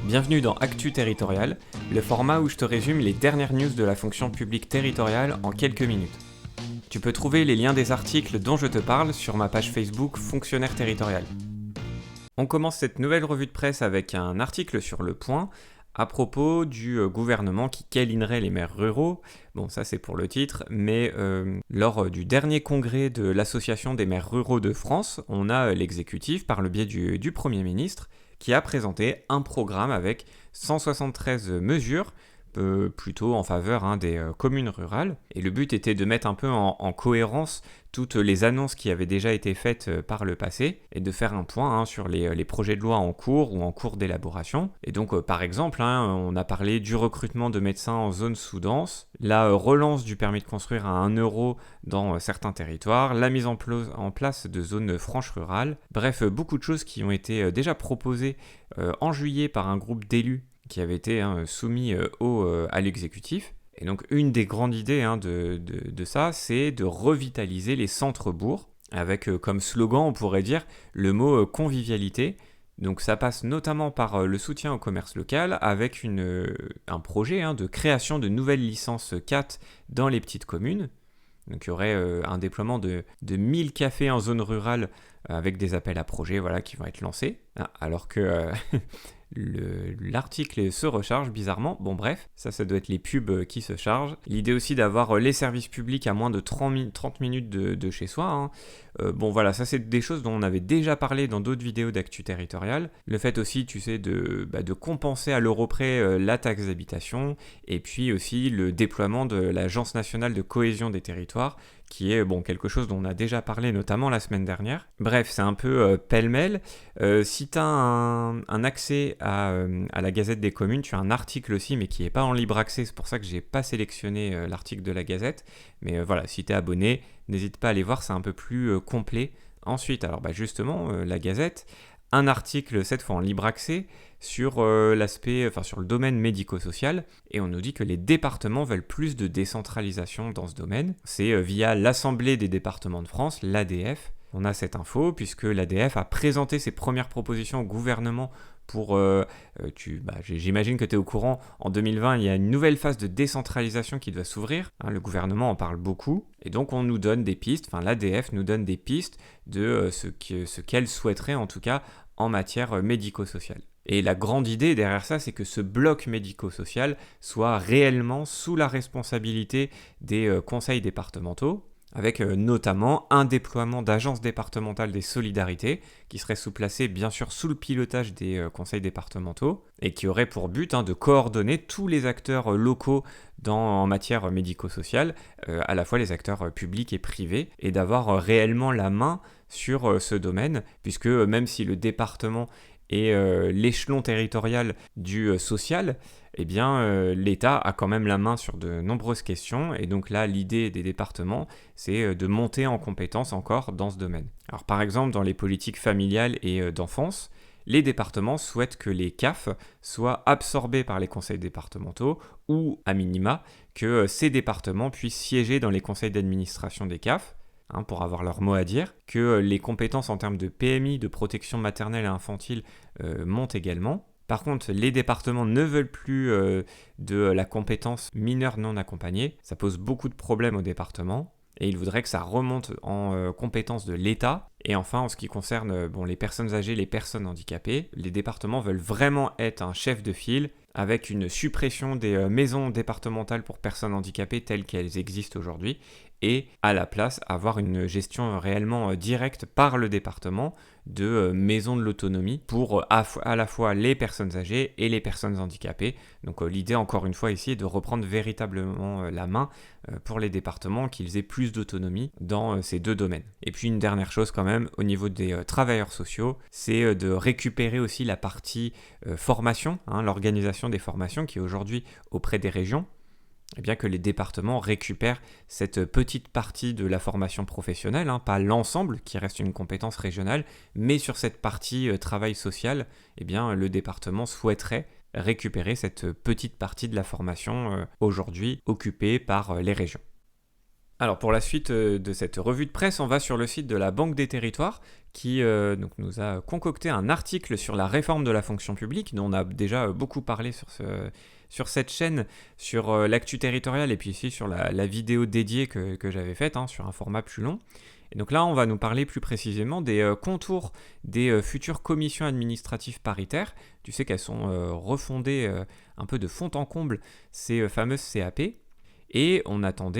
Bienvenue dans Actu Territorial, le format où je te résume les dernières news de la fonction publique territoriale en quelques minutes. Tu peux trouver les liens des articles dont je te parle sur ma page Facebook Fonctionnaire Territorial. On commence cette nouvelle revue de presse avec un article sur Le Point à propos du gouvernement qui câlinerait les maires ruraux. Bon, ça c'est pour le titre, mais lors du dernier congrès de l'Association des maires ruraux de France, on a l'exécutif, par le biais du Premier ministre, qui a présenté un programme avec 173 mesures, plutôt en faveur des communes rurales. Et le but était de mettre un peu en cohérence toutes les annonces qui avaient déjà été faites par le passé et de faire un point sur les projets de loi en cours ou en cours d'élaboration. Et donc par exemple, on a parlé du recrutement de médecins en zone sous-dense, la relance du permis de construire à 1 euro dans certains territoires, la mise en place de zones franches rurales. Bref, beaucoup de choses qui ont été déjà proposées en juillet par un groupe d'élus qui avait été soumis à l'exécutif. Et donc une des grandes idées de ça, c'est de revitaliser les centres-bourgs, avec comme slogan, on pourrait dire, le mot convivialité. Donc ça passe notamment par le soutien au commerce local, avec un projet de création de nouvelles licences CAT dans les petites communes. Donc il y aurait un déploiement de 1000 cafés en zone rurale avec des appels à projets qui vont être lancés. Alors que l'article se recharge bizarrement. Bon bref, ça doit être les pubs qui se chargent. L'idée aussi d'avoir les services publics à moins de 30 minutes de chez soi. Bon voilà, ça c'est des choses dont on avait déjà parlé dans d'autres vidéos d'Actu Territorial. Le fait aussi, tu sais, de compenser à l'euro près la taxe d'habitation, et puis aussi le déploiement de l'Agence nationale de cohésion des territoires, qui est quelque chose dont on a déjà parlé notamment la semaine dernière. Bref, c'est un peu pêle-mêle. Si tu as un accès à la Gazette des communes, tu as un article aussi, mais qui n'est pas en libre accès, c'est pour ça que je n'ai pas sélectionné l'article de la Gazette. Mais voilà, si tu es abonné, n'hésite pas à aller voir, c'est un peu plus complet. Ensuite, alors justement, la Gazette, un article cette fois en libre accès sur sur le domaine médico-social, et on nous dit que les départements veulent plus de décentralisation dans ce domaine. C'est via l'Assemblée des départements de France, l'ADF. On a cette info puisque l'ADF a présenté ses premières propositions au gouvernement pour, j'imagine que tu es au courant, en 2020, il y a une nouvelle phase de décentralisation qui doit s'ouvrir. Le gouvernement en parle beaucoup, et donc on nous donne des pistes, l'ADF nous donne des pistes de ce qu'elle souhaiterait en tout cas en matière médico-sociale. Et la grande idée derrière ça, c'est que ce bloc médico-social soit réellement sous la responsabilité des conseils départementaux, avec notamment un déploiement d'agences départementales des solidarités qui seraient sous-placées bien sûr sous le pilotage des conseils départementaux et qui auraient pour but de coordonner tous les acteurs locaux en matière médico-sociale, à la fois les acteurs publics et privés, et d'avoir réellement la main sur ce domaine, puisque même si le département est l'échelon territorial du social, l'État a quand même la main sur de nombreuses questions, et donc là, l'idée des départements, c'est de monter en compétence encore dans ce domaine. Alors par exemple, dans les politiques familiales et d'enfance, les départements souhaitent que les CAF soient absorbés par les conseils départementaux, ou à minima, que ces départements puissent siéger dans les conseils d'administration des CAF, pour avoir leur mot à dire, que les compétences en termes de PMI, de protection maternelle et infantile, montent également. Par contre, les départements ne veulent plus de la compétence mineur non accompagné. Ça pose beaucoup de problèmes aux départements, et ils voudraient que ça remonte en compétence de l'État. Et enfin, en ce qui concerne les personnes âgées, les personnes handicapées, les départements veulent vraiment être un chef de file, avec une suppression des maisons départementales pour personnes handicapées telles qu'elles existent aujourd'hui, et à la place avoir une gestion réellement directe par le département de maisons de l'autonomie pour à la fois les personnes âgées et les personnes handicapées. Donc l'idée encore une fois ici est de reprendre véritablement la main pour les départements, qu'ils aient plus d'autonomie dans ces deux domaines. Et puis une dernière chose quand même, au niveau des travailleurs sociaux, c'est de récupérer aussi la partie formation, l'organisation des formations qui est aujourd'hui auprès des régions, et bien que les départements récupèrent cette petite partie de la formation professionnelle, pas l'ensemble qui reste une compétence régionale, mais sur cette partie travail social, le département souhaiterait récupérer cette petite partie de la formation aujourd'hui occupée par les régions. Alors pour la suite de cette revue de presse, on va sur le site de la Banque des Territoires qui donc nous a concocté un article sur la réforme de la fonction publique dont on a déjà beaucoup parlé sur cette chaîne, sur l'actu territoriale et puis ici sur la vidéo dédiée que j'avais faite sur un format plus long. Et donc là, on va nous parler plus précisément des contours des futures commissions administratives paritaires. Tu sais qu'elles sont refondées un peu de fond en comble, ces fameuses CAP. Et on attend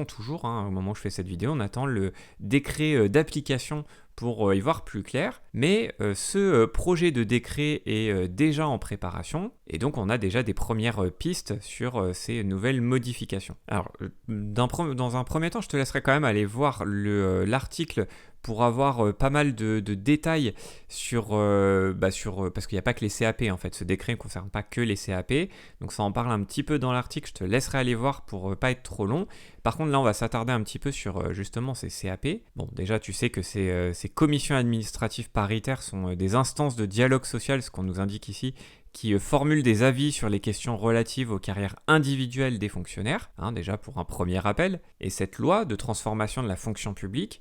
toujours, au moment où je fais cette vidéo, on attend le décret d'application pour y voir plus clair. Mais ce projet de décret est déjà en préparation et donc on a déjà des premières pistes sur ces nouvelles modifications. Alors, dans un premier temps, je te laisserai quand même aller voir l'article pour avoir pas mal de détails parce qu'il n'y a pas que les CAP en fait, ce décret ne concerne pas que les CAP, donc ça en parle un petit peu dans l'article, je te laisserai aller voir pour pas être trop long. Par contre là on va s'attarder un petit peu sur justement ces CAP. Bon déjà tu sais que ces commissions administratives paritaires sont des instances de dialogue social, ce qu'on nous indique ici, qui formulent des avis sur les questions relatives aux carrières individuelles des fonctionnaires, déjà pour un premier rappel. Et cette loi de transformation de la fonction publique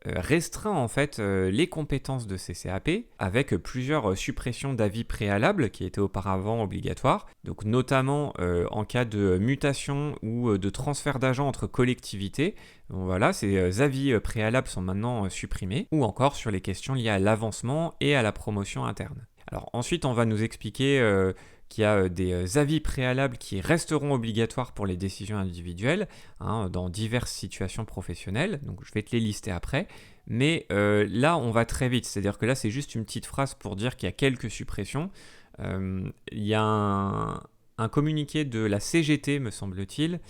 restreint en fait les compétences de ces CAP avec plusieurs suppressions d'avis préalables qui étaient auparavant obligatoires, donc notamment en cas de mutation ou de transfert d'agents entre collectivités. Donc voilà, ces avis préalables sont maintenant supprimés, ou encore sur les questions liées à l'avancement et à la promotion interne. Alors ensuite, on va nous expliquer qu'il y a des avis préalables qui resteront obligatoires pour les décisions individuelles dans diverses situations professionnelles. Donc je vais te les lister après. Mais là, on va très vite. C'est-à-dire que là, c'est juste une petite phrase pour dire qu'il y a quelques suppressions. Il y a un communiqué de la CGT, me semble-t-il,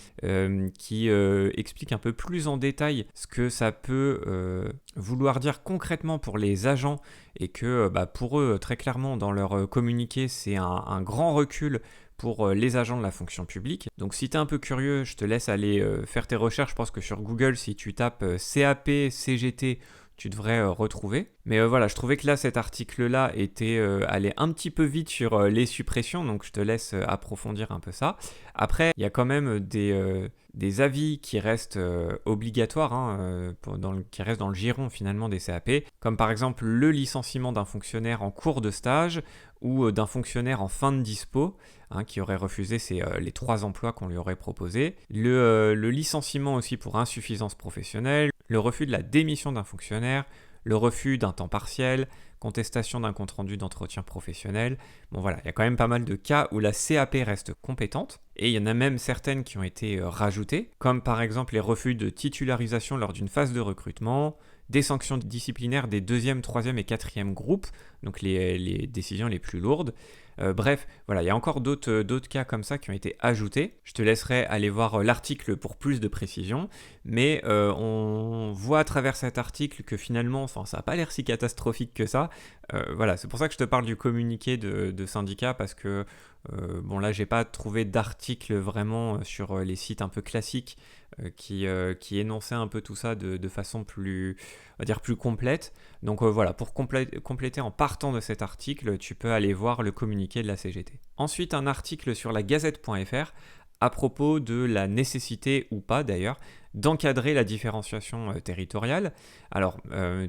qui explique un peu plus en détail ce que ça peut vouloir dire concrètement pour les agents et que pour eux, très clairement, dans leur communiqué, c'est un grand recul pour les agents de la fonction publique. Donc si tu es un peu curieux, je te laisse aller faire tes recherches. Je pense que sur Google, si tu tapes CAP, CGT, tu devrais retrouver. Mais voilà, je trouvais que là, cet article-là était allé un petit peu vite sur les suppressions, donc je te laisse approfondir un peu ça. Après, il y a quand même des avis qui restent obligatoires, qui restent dans le giron finalement des CAP, comme par exemple le licenciement d'un fonctionnaire en cours de stage ou d'un fonctionnaire en fin de dispo, qui aurait refusé les 3 emplois qu'on lui aurait proposés, le licenciement aussi pour insuffisance professionnelle, le refus de la démission d'un fonctionnaire, le refus d'un temps partiel, contestation d'un compte-rendu d'entretien professionnel. Bon voilà, il y a quand même pas mal de cas où la CAP reste compétente, et il y en a même certaines qui ont été rajoutées, comme par exemple les refus de titularisation lors d'une phase de recrutement, des sanctions disciplinaires des 2e, 3e et 4e groupes, donc les décisions les plus lourdes. Bref, voilà, il y a encore d'autres cas comme ça qui ont été ajoutés. Je te laisserai aller voir l'article pour plus de précision, mais on voit à travers cet article que finalement, ça n'a pas l'air si catastrophique que ça. Voilà, c'est pour ça que je te parle du communiqué de syndicat, parce que là, j'ai pas trouvé d'article vraiment sur les sites un peu classiques qui énonçait un peu tout ça de façon plus, on va dire, plus complète. Donc voilà, pour compléter en partant de cet article, tu peux aller voir le communiqué de la CGT. Ensuite, un article sur la Gazette.fr à propos de la nécessité, ou pas d'ailleurs, d'encadrer la différenciation territoriale. Alors,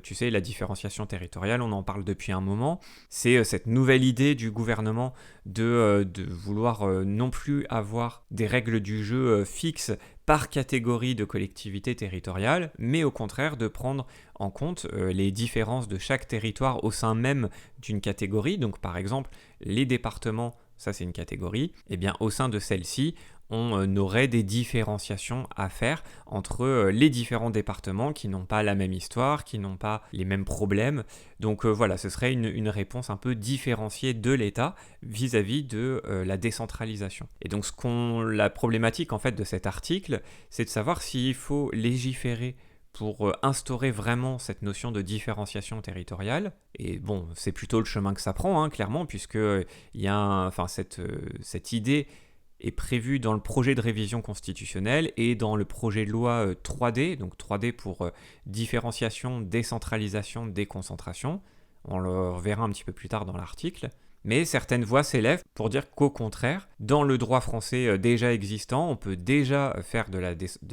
tu sais, la différenciation territoriale, on en parle depuis un moment, c'est cette nouvelle idée du gouvernement de vouloir non plus avoir des règles du jeu fixes par catégorie de collectivité territoriale, mais au contraire de prendre en compte les différences de chaque territoire au sein même d'une catégorie. Donc par exemple, les départements, ça c'est une catégorie, et bien au sein de celle-ci, on aurait des différenciations à faire entre les différents départements qui n'ont pas la même histoire, qui n'ont pas les mêmes problèmes. Donc voilà, ce serait une réponse un peu différenciée de l'État vis-à-vis de la décentralisation. Et donc la problématique en fait de cet article, c'est de savoir s'il faut légiférer pour instaurer vraiment cette notion de différenciation territoriale. Et bon, c'est plutôt le chemin que ça prend, clairement, puisque il y a cette idée est prévu dans le projet de révision constitutionnelle et dans le projet de loi 3D, donc 3D pour différenciation, décentralisation, déconcentration. On le reverra un petit peu plus tard dans l'article. Mais certaines voix s'élèvent pour dire qu'au contraire, dans le droit français déjà existant, on peut déjà faire de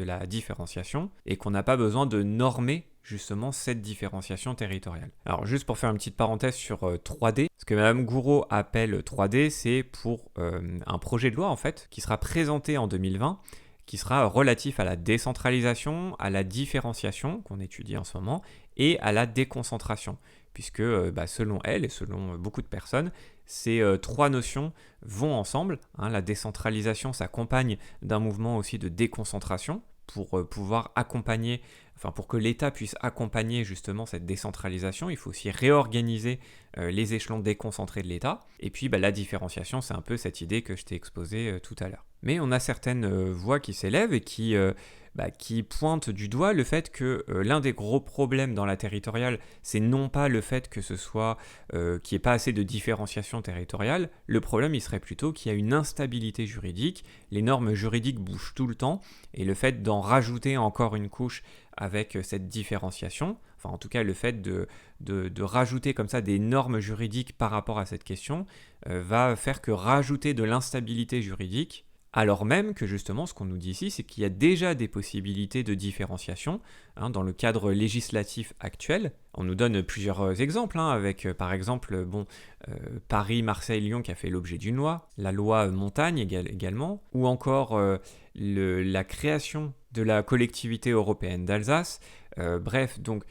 la différenciation et qu'on n'a pas besoin de normer justement cette différenciation territoriale. Alors juste pour faire une petite parenthèse sur 3D, ce que Madame Gouraud appelle 3D, c'est pour un projet de loi en fait qui sera présenté en 2020, qui sera relatif à la décentralisation, à la différenciation qu'on étudie en ce moment, et à la déconcentration, puisque selon elle et selon beaucoup de personnes, ces trois notions vont ensemble. La décentralisation s'accompagne d'un mouvement aussi de déconcentration pour pouvoir accompagner, pour que l'État puisse accompagner justement cette décentralisation, il faut aussi réorganiser les échelons déconcentrés de l'État. Et puis la différenciation, c'est un peu cette idée que je t'ai exposée tout à l'heure. Mais on a certaines voix qui s'élèvent et qui pointent du doigt le fait que l'un des gros problèmes dans la territoriale, c'est non pas le fait que ce soit qu'il n'y ait pas assez de différenciation territoriale, le problème il serait plutôt qu'il y a une instabilité juridique, les normes juridiques bougent tout le temps, et le fait d'en rajouter encore une couche avec cette différenciation, en tout cas le fait de rajouter comme ça des normes juridiques par rapport à cette question, va faire que rajouter de l'instabilité juridique, alors même que justement ce qu'on nous dit ici, c'est qu'il y a déjà des possibilités de différenciation dans le cadre législatif actuel. On nous donne plusieurs exemples, avec par exemple Paris, Marseille, Lyon qui a fait l'objet d'une loi, la loi montagne également, ou encore la création de la collectivité européenne d'Alsace. Bref, donc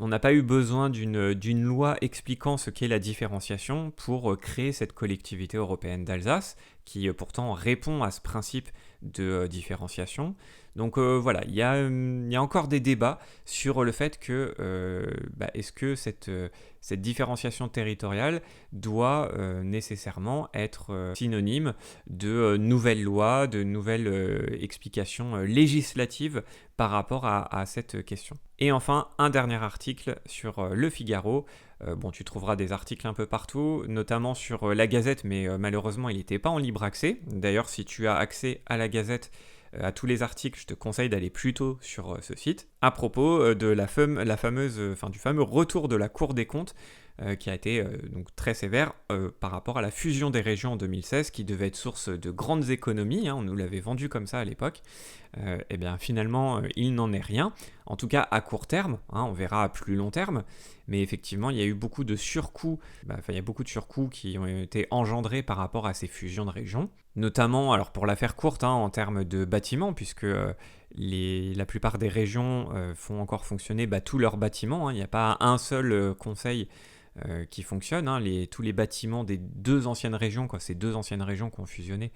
on n'a pas eu besoin d'une loi expliquant ce qu'est la différenciation pour créer cette collectivité européenne d'Alsace, qui pourtant répond à ce principe de différenciation. Donc voilà, il y a encore des débats sur le fait que est-ce que cette différenciation territoriale doit nécessairement être synonyme de nouvelles lois, de nouvelles explications législatives par rapport à cette question. Et enfin, un dernier article sur Le Figaro. Tu trouveras des articles un peu partout, notamment sur La Gazette, mais malheureusement, il n'était pas en libre accès. D'ailleurs, si tu as accès à La Gazette, à tous les articles, je te conseille d'aller plutôt sur ce site. À propos de du fameux retour de la Cour des comptes, qui a été donc très sévère par rapport à la fusion des régions en 2016, qui devait être source de grandes économies, on nous l'avait vendu comme ça à l'époque. Et bien finalement, il n'en est rien, en tout cas à court terme, on verra à plus long terme, mais effectivement, il y a eu beaucoup de surcoûts, il y a beaucoup de surcoûts qui ont été engendrés par rapport à ces fusions de régions, notamment, alors pour la faire courte, en termes de bâtiments, puisque la plupart des régions font encore fonctionner tous leurs bâtiments, il n'y a pas un seul conseil qui fonctionne, tous les bâtiments des deux anciennes régions, ces deux anciennes régions qui ont fusionné,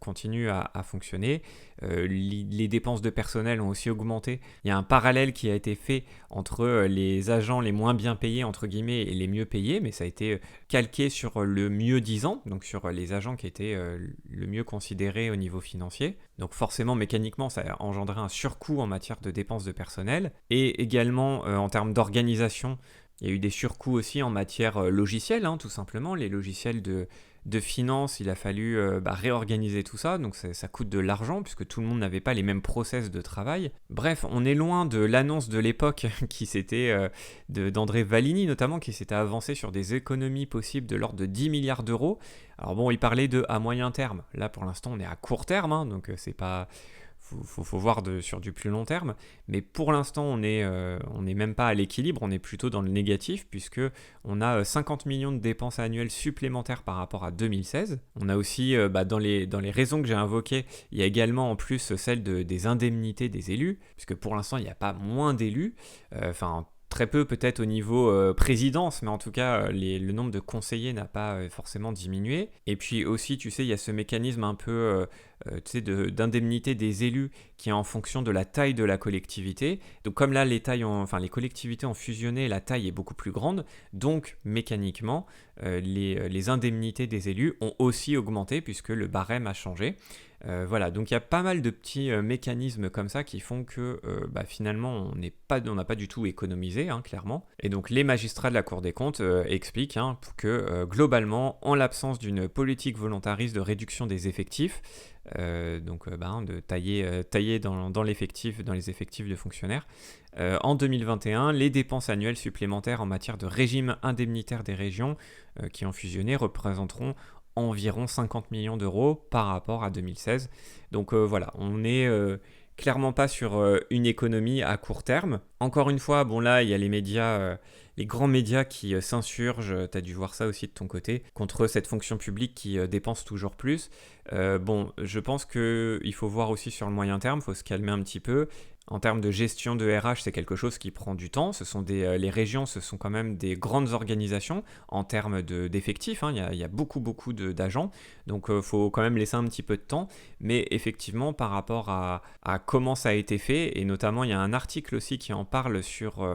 continuent à fonctionner. Les dépenses de personnel ont aussi augmenté. Il y a un parallèle qui a été fait entre les agents les moins bien payés, entre guillemets, et les mieux payés, mais ça a été calqué sur le mieux disant, donc sur les agents qui étaient le mieux considérés au niveau financier. Donc forcément, mécaniquement, ça a engendré un surcoût en matière de dépenses de personnel, et également en termes d'organisation. Il y a eu des surcoûts aussi en matière logicielle, tout simplement. Les logiciels de finance, il a fallu réorganiser tout ça, donc ça coûte de l'argent puisque tout le monde n'avait pas les mêmes process de travail. Bref, on est loin de l'annonce de l'époque qui s'était d'André Valigny notamment, qui s'était avancé sur des économies possibles de l'ordre de 10 milliards d'euros. Alors il parlait de à moyen terme. Là, pour l'instant, on est à court terme, donc c'est pas... Faut voir sur du plus long terme, mais pour l'instant on est même pas à l'équilibre, on est plutôt dans le négatif puisque on a 50 millions de dépenses annuelles supplémentaires par rapport à 2016. On a aussi dans les raisons que j'ai invoquées, il y a également en plus celle des indemnités des élus, puisque pour l'instant il n'y a pas moins d'élus, très peu peut-être au niveau présidence, mais en tout cas le nombre de conseillers n'a pas forcément diminué. Et puis aussi, tu sais, il y a ce mécanisme un peu d'indemnité des élus qui est en fonction de la taille de la collectivité. Donc comme là, les collectivités ont fusionné, la taille est beaucoup plus grande, donc mécaniquement, les indemnités des élus ont aussi augmenté puisque le barème a changé. Voilà, donc il y a pas mal de petits mécanismes comme ça qui font que finalement on n'a pas du tout économisé, hein, clairement. Et donc les magistrats de la Cour des comptes expliquent que globalement, en l'absence d'une politique volontariste de réduction des effectifs, de tailler dans l'effectif, dans les effectifs de fonctionnaires, en 2021, les dépenses annuelles supplémentaires en matière de régime indemnitaire des régions qui ont fusionné représenteront environ 50 millions d'euros par rapport à 2016. Donc voilà, on n'est clairement pas sur une économie à court terme. Encore une fois, bon là, il y a les médias, les grands médias qui s'insurgent, tu as dû voir ça aussi de ton côté, contre cette fonction publique qui dépense toujours plus. Je pense qu'il faut voir aussi sur le moyen terme, il faut se calmer un petit peu. En termes de gestion de RH, c'est quelque chose qui prend du temps. Les régions, ce sont quand même des grandes organisations en termes d'effectifs. Hein. Il y a beaucoup d'agents. Donc, il faut quand même laisser un petit peu de temps. Mais effectivement, par rapport à comment ça a été fait, et notamment, il y a un article aussi qui en parle sur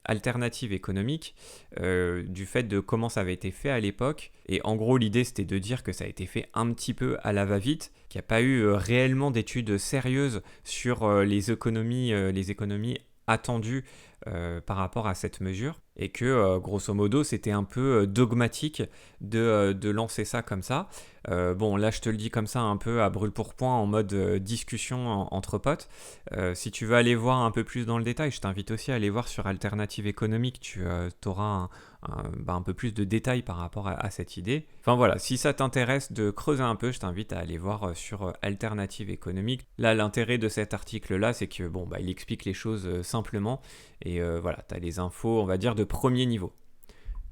alternative économique, du fait de comment ça avait été fait à l'époque. Et en gros, l'idée, c'était de dire que ça a été fait un petit peu à la va-vite, qu'il n'y a pas eu réellement d'études sérieuses sur les économies attendues par rapport à cette mesure, et que grosso modo c'était un peu dogmatique de lancer ça comme ça. Là je te le dis comme ça un peu à brûle-pourpoint en mode discussion entre potes. Si tu veux aller voir un peu plus dans le détail, je t'invite aussi à aller voir sur Alternative Économique, tu auras un peu plus de détails par rapport à cette idée. Enfin voilà, si ça t'intéresse de creuser un peu, je t'invite à aller voir sur Alternative Économique. Là, l'intérêt de cet article-là, c'est que il explique les choses simplement, et voilà, tu as les infos, on va dire, de premier niveau.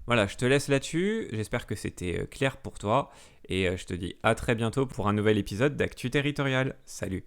Voilà, je te laisse là-dessus, j'espère que c'était clair pour toi, et je te dis à très bientôt pour un nouvel épisode d'Actu Territorial. Salut!